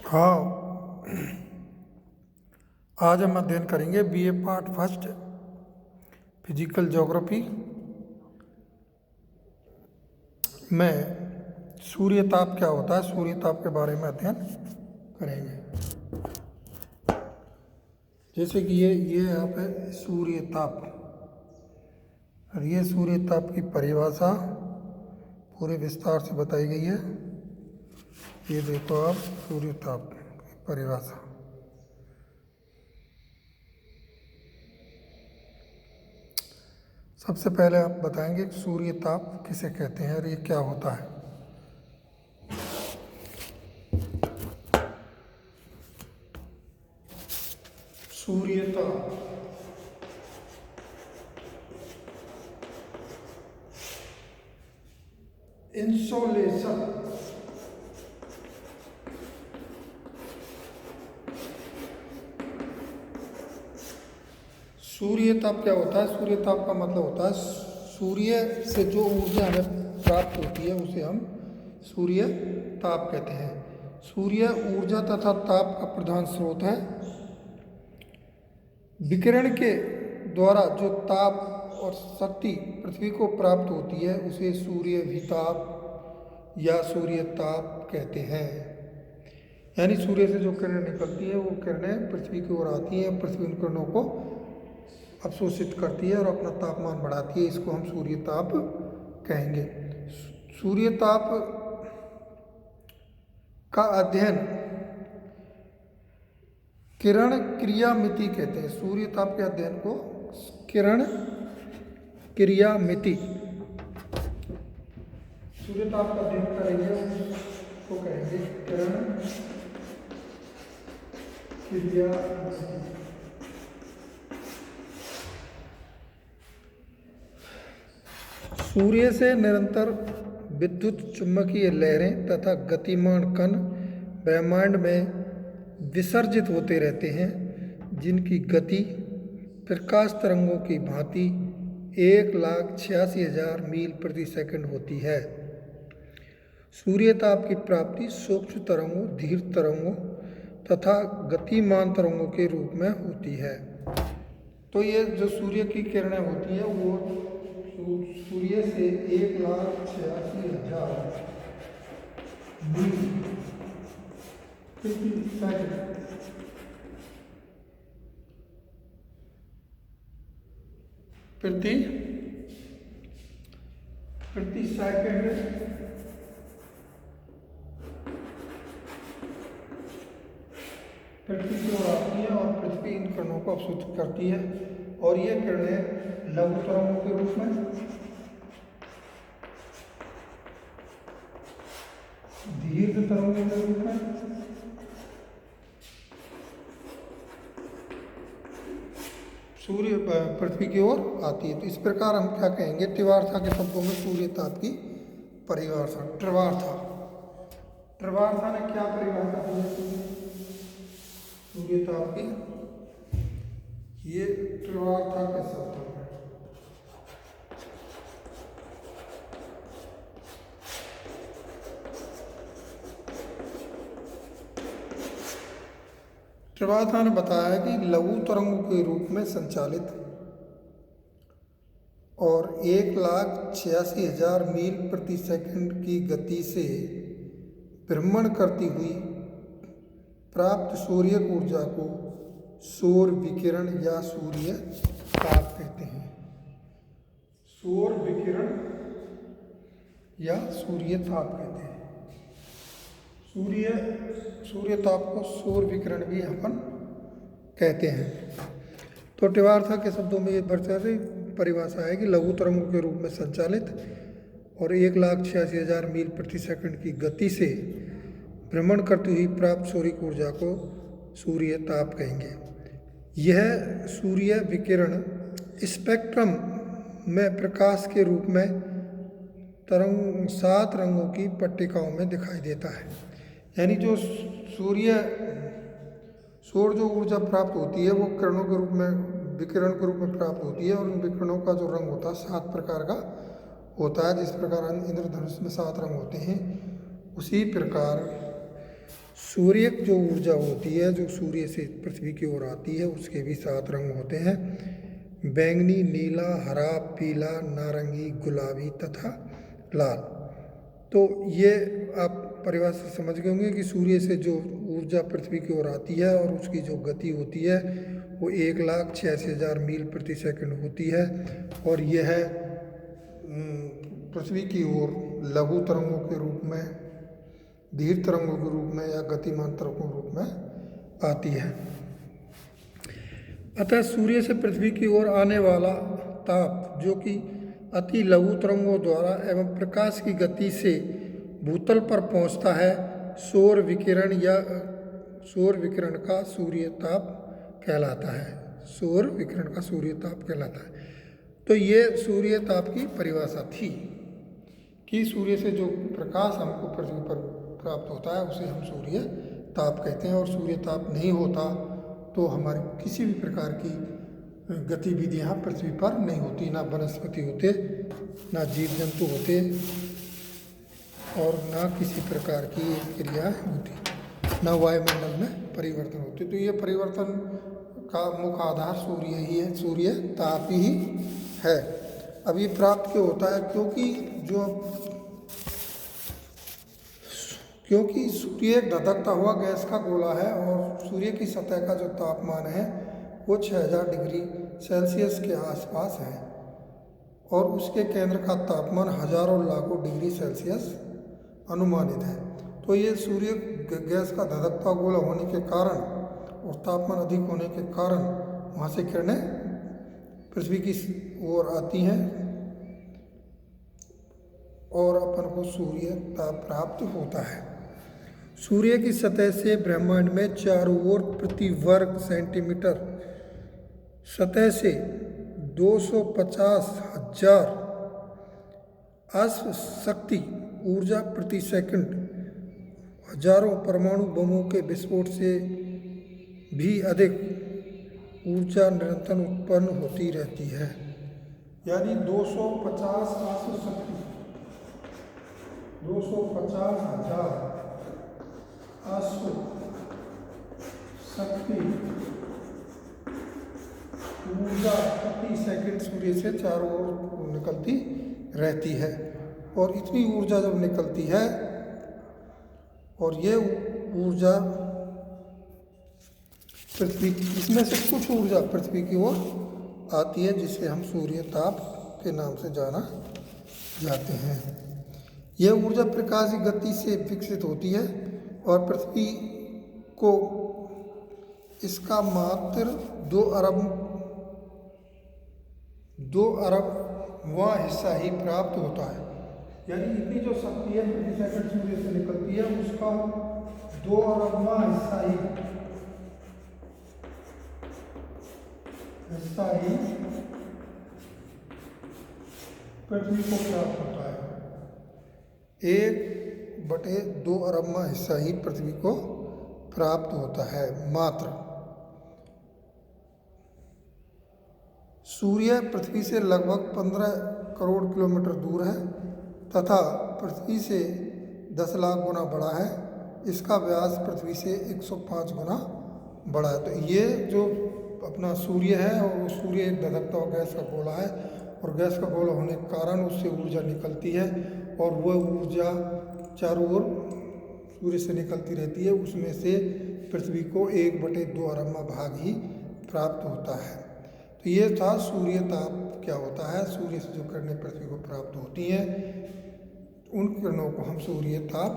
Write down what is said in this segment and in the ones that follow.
हाँ, आज हम अध्ययन करेंगे BA part first physical geography में सूर्य ताप क्या होता है, सूर्य ताप के बारे में अध्ययन करेंगे। जैसे कि ये यहाँ पे सूर्य ताप, और ये सूर्य ताप की परिभाषा पूरे विस्तार से बताई गई है। ये देखो आप, सूर्य ताप की परिभाषा। सबसे पहले आप बताएंगे कि सूर्य ताप किसे कहते हैं और ये क्या होता है। सूर्य ताप इंसोलेशन सूर्य ताप क्या होता है? सूर्य ताप का मतलब होता है सूर्य से जो ऊर्जा हमें प्राप्त होती है उसे हम सूर्य ताप कहते हैं। सूर्य ऊर्जा तथा ताप का प्रधान स्रोत है। विकिरण के द्वारा जो ताप और शक्ति पृथ्वी को प्राप्त होती है उसे सूर्य विताप या सूर्य ताप कहते हैं। यानी सूर्य से जो किरणें निकलती है वो किरणें पृथ्वी की ओर आती हैं, पृथ्वी उन किरणों को अवशोषित करती है और अपना तापमान बढ़ाती है। इसको हम सूर्य ताप कहेंगे। सूर्य ताप का अध्ययन किरण क्रियामिति कहते हैं। सूर्य ताप के अध्ययन को किरण क्रियामिति, सूर्य ताप का अध्ययन करेंगे उसको कहेंगे किरण क्रियामिति। सूर्य से निरंतर विद्युत चुम्बकीय लहरें तथा गतिमान कण ब्रह्मांड में विसर्जित होते रहते हैं, जिनकी गति प्रकाश तरंगों की भांति 1,86,000 मील प्रति सेकंड होती है। सूर्य ताप की प्राप्ति सूक्ष्म तरंगों, धीर तरंगों तथा गतिमान तरंगों के रूप में होती है। तो ये जो सूर्य की किरणें होती है वो सूर्य से 1,86,000 मील प्रति सेकंड प्रति सेकंड पृथ्वी की ओर आती है और पृथ्वी इन किरणों को अवशोषित करती है। और ये किरणें लघु तरंगों के रूप में, दीर्घ तरंगों के रूप में, सूर्य पृथ्वी की ओर आती है। तो इस प्रकार हम क्या कहेंगे? त्रिवार्था के शब्दों में सूर्य ताप की परिभाषा। त्रिवार्था ने क्या परिभाषा दी है सूर्य ताप की? ये त्रिवार्था के शब्द हैं। त्रिवार्था ने बताया कि लघु तरंगों के रूप में संचालित और 1,86,000 मील प्रति सेकंड की गति से भ्रमण करती हुई प्राप्त सूर्य ऊर्जा को सौर विकिरण या सूर्य ताप कहते हैं। सौर विकिरण या सूर्य ताप कहते हैं। सूर्य ताप को सौर विकिरण भी अपन कहते हैं। तो त्रिवार्था के शब्दों में ये बढ़ती परिभाषा है कि लघु तरंगों के रूप में संचालित और 1,86,000 मील प्रति सेकंड की गति से भ्रमण करती हुई प्राप्त सौर ऊर्जा को सूर्य ताप कहेंगे। यह सूर्य विकिरण स्पेक्ट्रम में प्रकाश के रूप में 7 रंगों की पट्टिकाओं में दिखाई देता है। यानी जो सौर जो ऊर्जा प्राप्त होती है वो किरणों के रूप में, विकिरण के रूप में प्राप्त होती है। और उन विकिरणों का जो रंग होता है 7 प्रकार का होता है। जिस प्रकार इंद्रधनुष में 7 रंग होते हैं, उसी प्रकार सूर्य जो ऊर्जा होती है जो सूर्य से पृथ्वी की ओर आती है उसके भी 7 रंग होते हैं, बैंगनी, नीला, हरा, पीला, नारंगी, गुलाबी तथा लाल। तो ये आप परिभाषा समझ गए होंगे कि सूर्य से जो ऊर्जा पृथ्वी की ओर आती है और उसकी जो गति होती है वो 1,86,000 मील प्रति सेकंड होती है, और यह पृथ्वी की ओर लघु तरंगों के रूप में, धीर तरंगों के रूप में या गतिमान तरंगों के रूप में आती है। अतः सूर्य से पृथ्वी की ओर आने वाला ताप जो कि अति लघु तरंगों द्वारा एवं प्रकाश की गति से भूतल पर पहुंचता है, सौर विकिरण या सौर विकिरण का सूर्य ताप कहलाता है। सौर विकिरण का सूर्य ताप कहलाता है। तो ये सूर्य ताप की परिभाषा थी कि सूर्य से जो प्रकाश हमको पृथ्वी पर प्राप्त होता है उसे हम सूर्य ताप कहते हैं, और सूर्य ताप नहीं होता तो हमारी किसी भी प्रकार की गतिविधियाँ पृथ्वी पर नहीं होती, ना वनस्पति होते, ना जीव जंतु होते, और ना किसी प्रकार की क्रिया होती, ना वायुमंडल में परिवर्तन होते। तो ये परिवर्तन का मुख्य आधार सूर्य ही है, सूर्य ताप ही है। अब ये प्राप्त क्यों होता है? क्योंकि सूर्य एक धधकता हुआ गैस का गोला है और सूर्य की सतह का जो तापमान है वो 6000 डिग्री सेल्सियस के आसपास है, और उसके केंद्र का तापमान हजारों लाखों डिग्री सेल्सियस अनुमानित है। तो ये सूर्य गैस का धधकता गोला होने के कारण और तापमान अधिक होने के कारण वहाँ से किरणें पृथ्वी की ओर आती हैं और अपन को सूर्य ताप प्राप्त होता है। सूर्य की सतह से ब्रह्मांड में चारों ओर प्रति वर्ग सेंटीमीटर सतह से 250,000 अश्व शक्ति ऊर्जा प्रति सेकंड, हजारों परमाणु बमों के विस्फोट से भी अधिक ऊर्जा निरंतर उत्पन्न होती रहती है। यानी 250 अश्व शक्ति, 250,000 अश्व शक्ति ऊर्जा प्रति सेकंड सूर्य से चारों ओर निकलती रहती है, और इतनी ऊर्जा जब निकलती है और ये ऊर्जा पृथ्वी, इसमें से कुछ ऊर्जा पृथ्वी की ओर आती है जिसे हम सूर्य ताप के नाम से जाना जाते हैं। यह ऊर्जा प्रकाश की गति से विकसित होती है और पृथ्वी को इसका मात्र 2 अरबवां हिस्सा ही प्राप्त होता है। यानी इतनी जो शक्ति है प्रति सेकंड सूर्य से निकलती है उसका 2 अरबवां हिस्सा ही पृथ्वी को प्राप्त होता है। 1/2 अरबवां हिस्सा ही पृथ्वी को प्राप्त होता है मात्र। सूर्य पृथ्वी से लगभग 15 करोड़ किलोमीटर दूर है तथा पृथ्वी से 10 लाख गुना बड़ा है। इसका व्यास पृथ्वी से 105 गुना बड़ा है। तो ये जो अपना सूर्य है और वो सूर्य एक धधकता हुआ गैस का गोला है, और गैस का गोला होने के कारण उससे ऊर्जा निकलती है, और वह ऊर्जा चारों ओर सूर्य से निकलती रहती है। उसमें से पृथ्वी को 1/2 अरबवां भाग ही प्राप्त होता है। तो ये था सूर्य ताप क्या होता है। सूर्य से जो किरणें पृथ्वी को प्राप्त होती हैं उन किरणों को हम सूर्य ताप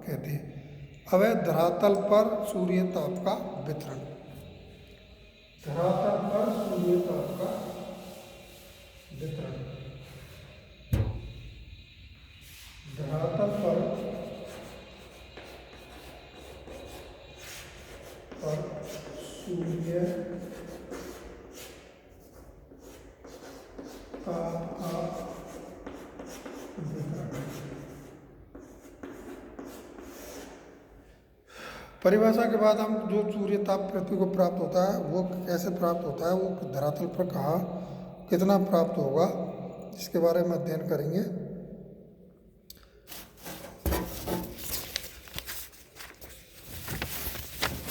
कहते हैं। अब है धरातल पर सूर्य ताप का वितरण। धरातल पर सूर्य ताप का वितरण। धरातल पर सूर्य ताप का वितरण। परिभाषा के बाद हम जो सूर्य ताप पृथ्वी को प्राप्त होता है वो कैसे प्राप्त होता है, वो धरातल पर कहाँ कितना प्राप्त होगा, इसके बारे में अध्ययन करेंगे।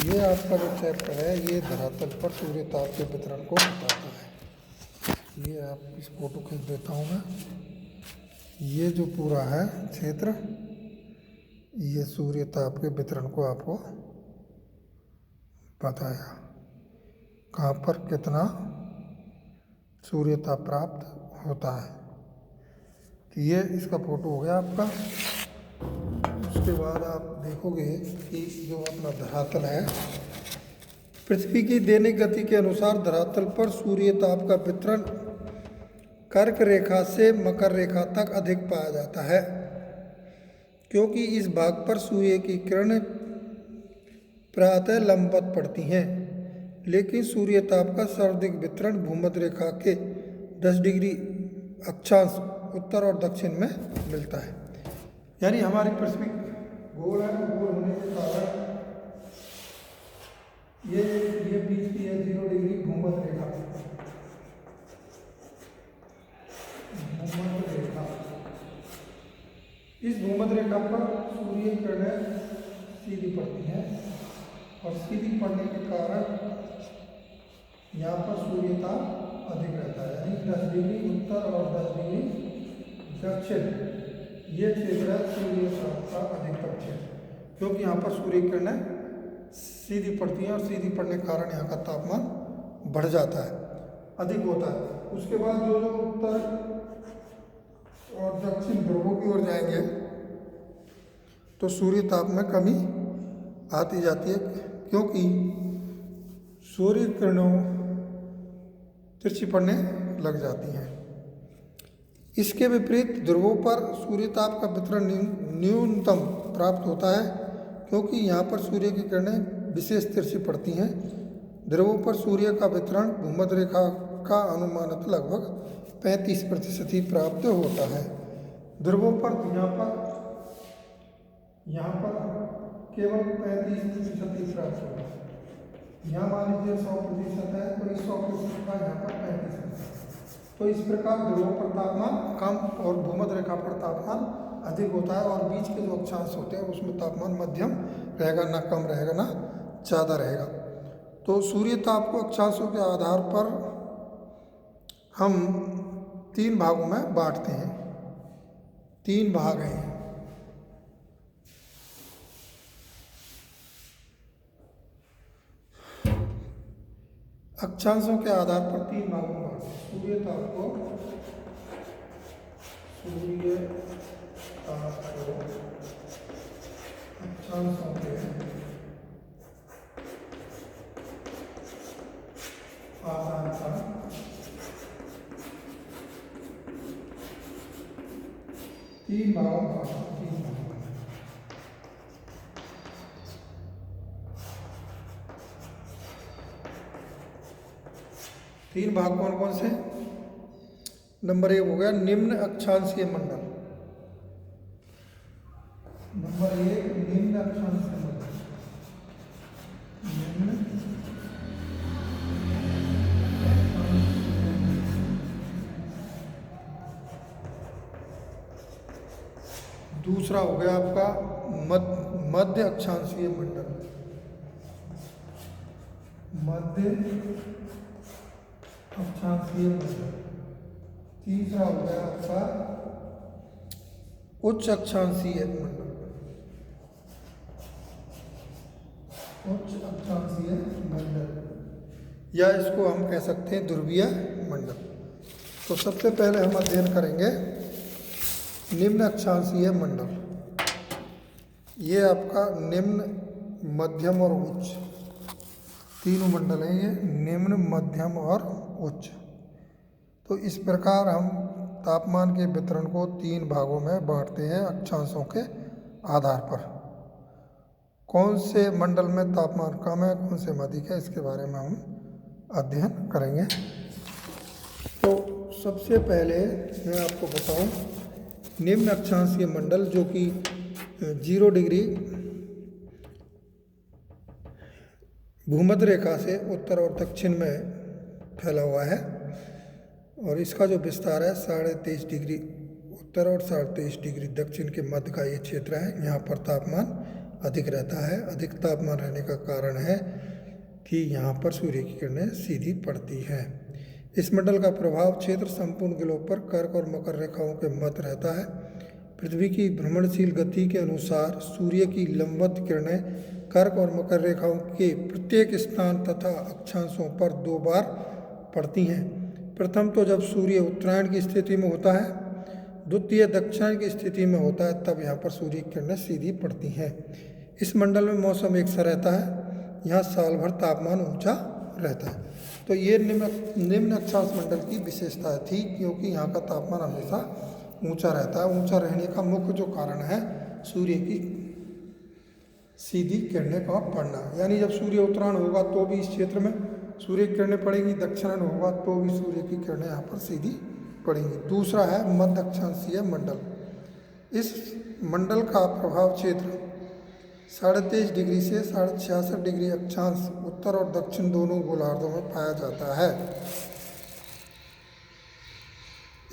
ये आपका जो चैप्टर है ये धरातल पर सूर्य ताप के वितरण को बताता है। ये आप इस फोटो खींच देता हूँ मैं। ये जो पूरा है क्षेत्र, ये सूर्य ताप के वितरण को आपको बताया, कहाँ पर कितना सूर्य ताप प्राप्त होता है। तो ये इसका फोटो हो गया आपका। उसके बाद आप देखोगे कि जो अपना धरातल है, पृथ्वी की दैनिक गति के अनुसार धरातल पर सूर्य ताप का वितरण कर्क रेखा से मकर रेखा तक अधिक पाया जाता है, क्योंकि इस भाग पर सूर्य की किरणें प्रायतः लंबवत पड़ती हैं, लेकिन सूर्य ताप का सर्वाधिक वितरण भूमध्य रेखा के 10 डिग्री अक्षांश उत्तर और दक्षिण में मिलता है। यानी हमारी पृथ्वी गोल है, गोल होने के कारण ये बीच की है 0 डिग्री भूमध्य रेखा। इस भूमध्य रेखा पर सूर्य किरणें सीधी पड़ती हैं और सीधी पड़ने के कारण यहाँ पर सूर्य ताप अधिक रहता है, यानी 10 डिग्री उत्तर और 10 डिग्री दक्षिण ये क्षेत्र है सूर्य ताप का अधिकतम क्षेत्र, क्योंकि यहाँ पर सूर्य किरणें सीधी पड़ती हैं और सीधी पड़ने के कारण यहाँ का तापमान बढ़ जाता है, अधिक होता है। उसके बाद जो उत्तर और दक्षिण ध्रुवों की ओर जाएंगे तो सूर्य ताप में कमी आती जाती है, क्योंकि सूर्य किरणों तिरछी पड़ने लग जाती हैं। इसके विपरीत ध्रुवों पर सूर्य ताप का वितरण न्यूनतम प्राप्त होता है, क्योंकि यहाँ पर सूर्य की किरणें विशेष तिरछी पड़ती हैं। ध्रुवों पर सूर्य का वितरण भूमध्य रेखा का अनुमानित लगभग 35% ही प्राप्त होता है। ध्रुवों पर यहाँ पर केवल 35% ही प्राप्त होता है। यहाँ मान लीजिए 100% है, तो इस 100% का यहाँ पर 35%। तो इस प्रकार ध्रुवों पर तापमान कम और भूमध्य रेखा पर तापमान अधिक होता है, और बीच के जो अक्षांश होते हैं उसमें तापमान मध्यम रहेगा, ना कम रहेगा ना ज़्यादा रहेगा। तो सूर्य ताप को अक्षांशों के आधार पर हम 3 भागों में बांटते हैं। 3 भाग हैं। अक्षांशों के आधार पर 3 भागों में बांटते हैं। सूर्य ताप को अक्षांशों के आधार पर 3 भागों में बांटते हैं। 3 भाग कौन कौन से? नंबर 1 हो गया निम्न अक्षांशीय मंडल। नंबर 1 निम्न अक्षांशीय मंडल। दूसरा हो गया आपका मध्य अक्षांशीय मंडल। मध्य अक्षांशीय मंडल। तीसरा हो गया आपका उच्च अक्षांशीय मंडल। उच्च अक्षांशीय मंडल, या इसको हम कह सकते हैं ध्रुवीय मंडल। तो सबसे पहले हम अध्ययन करेंगे निम्न अक्षांशीय मंडल। ये आपका निम्न, मध्यम और उच्च, तीनों मंडल हैं ये, निम्न, मध्यम और उच्च। तो इस प्रकार हम तापमान के वितरण को 3 भागों में बांटते हैं अक्षांशों के आधार पर। कौन से मंडल में तापमान कम है, कौन से में अधिक है, इसके बारे में हम अध्ययन करेंगे। तो सबसे पहले मैं आपको बताऊं निम्न अक्षांशीय मंडल, जो कि 0 डिग्री भूमध्य रेखा से उत्तर और दक्षिण में फैला हुआ है, और इसका जो विस्तार है 23.5 डिग्री उत्तर और 23.5 डिग्री दक्षिण के मध्य का ये क्षेत्र है। यहाँ पर तापमान अधिक रहता है। अधिक तापमान रहने का कारण है कि यहाँ पर सूर्य की किरणें सीधी पड़ती हैं। इस मंडल का प्रभाव क्षेत्र संपूर्ण ग्लोब पर कर्क और मकर रेखाओं के मध्य रहता है। पृथ्वी की भ्रमणशील गति के अनुसार सूर्य की लंबवत किरणें कर्क और मकर रेखाओं के प्रत्येक स्थान तथा अक्षांशों पर 2 बार पड़ती हैं। प्रथम तो जब सूर्य उत्तरायण की स्थिति में होता है, द्वितीय दक्षिणायन की स्थिति में होता है, तब यहाँ पर सूर्य की किरणें सीधी पड़ती हैं। इस मंडल में मौसम एक सा रहता है। यहाँ साल भर तापमान ऊंचा रहता है। तो ये निम्न अक्षांश मंडल की विशेषता थी, क्योंकि यहाँ का तापमान हमेशा ऊंचा रहता है। ऊंचा रहने का मुख्य जो कारण है सूर्य की सीधी किरणें का पड़ना, यानी जब सूर्य उत्तरायण होगा तो भी इस क्षेत्र में सूर्य की किरणें पड़ेंगी, दक्षिणायन होगा तो भी सूर्य की किरणें यहाँ पर सीधी पड़ेंगी। दूसरा है मध्य अक्षांशीय मंडल। इस मंडल का प्रभाव क्षेत्र 23.5 डिग्री से 66.5 डिग्री अक्षांश उत्तर और दक्षिण दोनों गोलार्धों में पाया जाता है।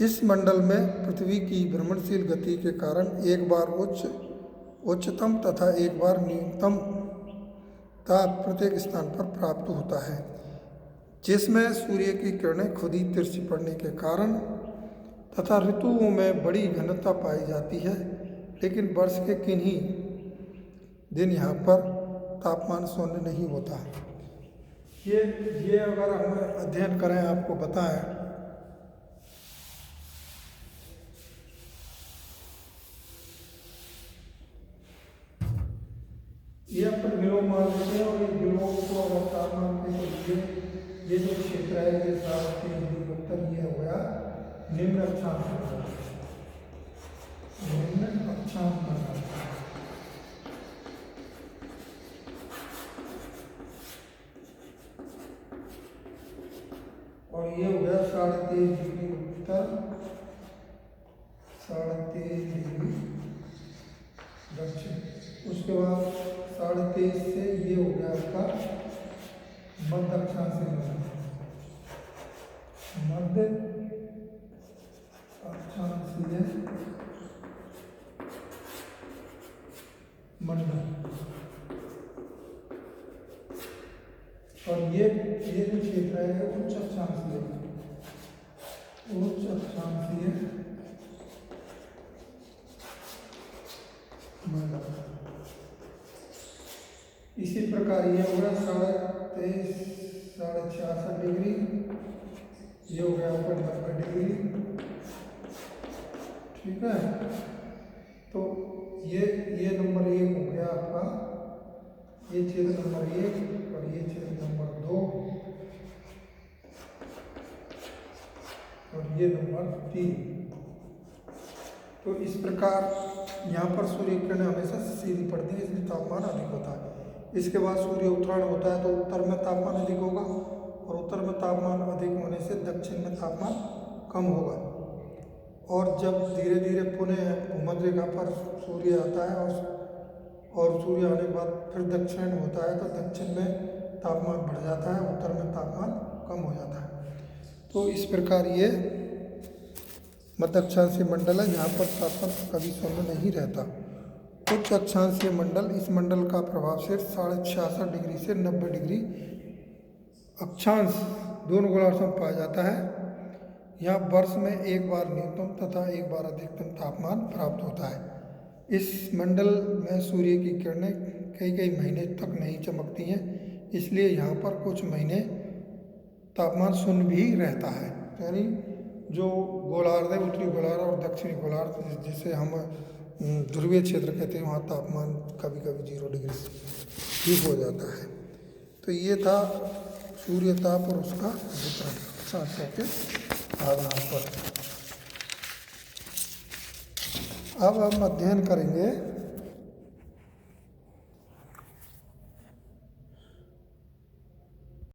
इस मंडल में पृथ्वी की भ्रमणशील गति के कारण एक बार उच्चतम तथा एक बार न्यूनतम ताप प्रत्येक स्थान पर प्राप्त होता है, जिसमें सूर्य की किरणें खुद ही तिरछी पड़ने के कारण तथा ऋतुओं में बड़ी घनता पाई जाती है। लेकिन वर्ष के किन्हीं दिन यहाँ पर तापमान शून्य नहीं होता। ये अगर हम अध्ययन करें, आपको बताएं, ये अपन ग्लोब मान लेते हैं और ये ग्लोब को अगर तापमान के ये जो क्षेत्र है ये 23 डिग्री उत्तर ये हो गया निम्न अक्षांश मंडल। निम्न अक्षांश मंडल और ये हो गया 23.5 डिग्री उत्तर, 23.5 डिग्री दक्षिण। उसके बाद 23.5 से ये हो गया आपका मध्य अक्षांशीय मंडल। मध्य अक्षांशीय मंडल और ये जो क्षेत्र है उच्च अक्षांशीय मंडल। इसी प्रकार ये हो गया 23.5 66 डिग्री, ये हो गया आपका 90 डिग्री। ठीक है, तो ये नंबर 1 हो गया आपका, ये क्षेत्र नंबर 1 और ये क्षेत्र नंबर 2 और ये नंबर 3। तो इस प्रकार यहाँ पर सूर्य की किरणें हमेशा सीधी पड़ती है, इसलिए तापमान अधिक होता है। इसके बाद सूर्य उत्तरायण होता है तो उत्तर में तापमान अधिक होगा और उत्तर में तापमान अधिक होने से दक्षिण में तापमान कम होगा। और जब धीरे धीरे पुनः भूमध्य रेखा पर सूर्य आता है और सूर्य आने के बाद फिर दक्षिण होता है तो दक्षिण में तापमान बढ़ जाता है, उत्तर में तापमान कम हो जाता है। तो इस प्रकार ये मध्य अक्षांशीय मंडल है, जहाँ पर तापमान कभी शून्य नहीं रहता। उच्च अक्षांशीय मंडल, इस मंडल का प्रभाव सिर्फ 66.5 डिग्री से 90 डिग्री अक्षांश दोनों गोलार्धों में पाया जाता है। यहाँ वर्ष में एक बार न्यूनतम तथा एक बार अधिकतम तापमान प्राप्त होता है। इस मंडल में सूर्य की किरणें कई महीने तक नहीं चमकती हैं, इसलिए यहाँ पर कुछ महीने तापमान शून्य भी रहता है। यानी जो गोलार्ध है, उत्तरी गोलार्ध और दक्षिणी गोलार्ध, जिसे हम ध्रुवीय क्षेत्र कहते हैं, वहाँ तापमान कभी कभी 0 डिग्री भी हो जाता है। तो ये था सूर्य ताप और उसका वितरण अक्षांशों के आधार पर। अब हम अध्ययन करेंगे